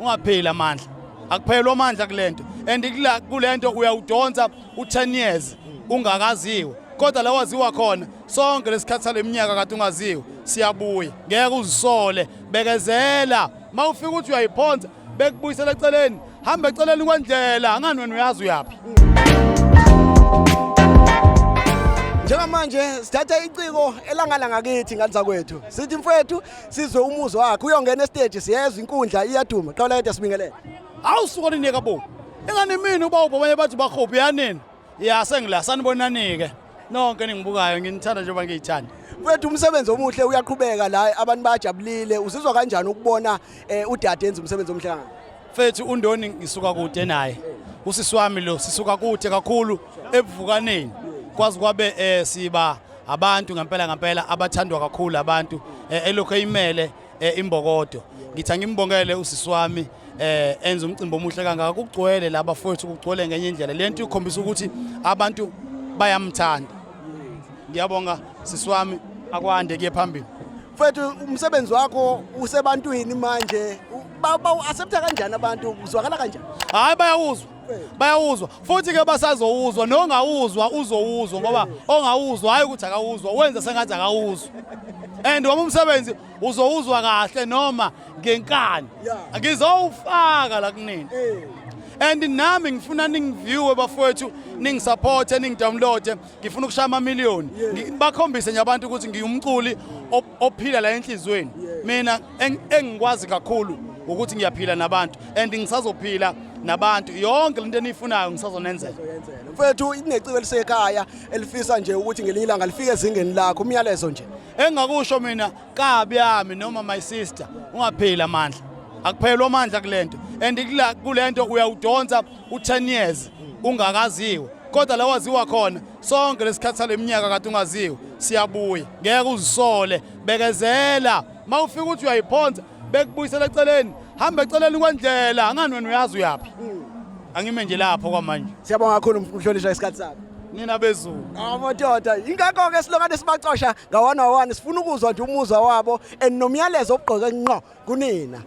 ungapheli amandla akuphelwa amandla kulento and kulento uyawudonsa u10 years ungakaziwe kodwa la waziwa khona sonke lesikhathi saleminyaka kade ungaziwe siyabuya ngeke uzisole bekezela mawufika uthi uyayiphonza bekubuyisela eceleni hamba eceleni kwendlela angani wena uyazi uyapi. Njengamanje sithatha iciko elangala ngakithi ngaliza kwethu sithi mfowethu sizwe umuzwa wakhe uyongena estage siyezwa inkundla iyaduma qala yethu sibingelele awusuka linika bo engane mina uba ubabanye bathi bakhophi yanini ya sengila sanibonanike nonke ningibukayo nginithanda njengoba ngiyithanda mfowethu umsebenzi omuhle uyaqhubeka la abantu bayajabulile uzizwa kanjani ukubona udade enza umsebenzi omuhle kangaka mfethu undoni ngisuka kude naye usisi wami lo sisuka kude kakhulu ebuvukaneni kwazi kwabe siba abantu ngempela abathandwa kakhulu abantu elokho imele imbokodo ngithi ngimbongele usisi wami enza umcimbi omuhle kangaka kugcwele laba mfowethu kugcwele ngenye indlela lento ikhombisa ukuthi abantu bayamthanda ngiyabonga sisi wami akwande kuye phambili mfowethu umsebenzi wakho usebantwini manje accepta kanjani abantu uzwakala kanjani hayi bayawuzwa futhi ke basazowuzwa nongawuzwa uzowuzwa ngoba ongawuzwa hayi ukuthi akawuzwa wenza sengathi akawuzwa and wami umsebenzi uzowuzwa kahle noma ngenkani ngizowufaka la kunini and nami ngifuna ningiviewe bafowethu ningisupport ningidownload ngifuna ukushaya amamiliyoni ngibakhombise nje abantu ukuthi ngiyumculi ophila la enhlizweni mina engikwazi kakhulu ukuthi ngiyaphila nabantu and ngisazophila nabantu yonke lento enifunayo ngisazonenzela mfowethu ineciko lisekhaya elifisa nje ukuthi ngelinye ilanga lifike ezingeni lakho umyalezo nje engakusho mina kabi yami noma my sister ungapheli amandla akuphelwa amandla kulento and kulento uyawudonsa u10 years ungakaziwe kodwa la waziwa khona sonke lesikhathi saleminyaka kade ungaziwe siyabuya ngeke uzisole bekezela mawufika uthi uyayiphonza bekubuyisela eceleni hamba eceleni kwendlela angani wena uyazi uyapi angime nje lapho kwamanje siyabonga kakhulu ukuhlolisha isikhathi sakho nina bezulu amadoda ingakho ke silokade sibacosha ngawana sifuna ukuzwa nje umuzwa wabo and nomyalezo obugqoke ngqo kunina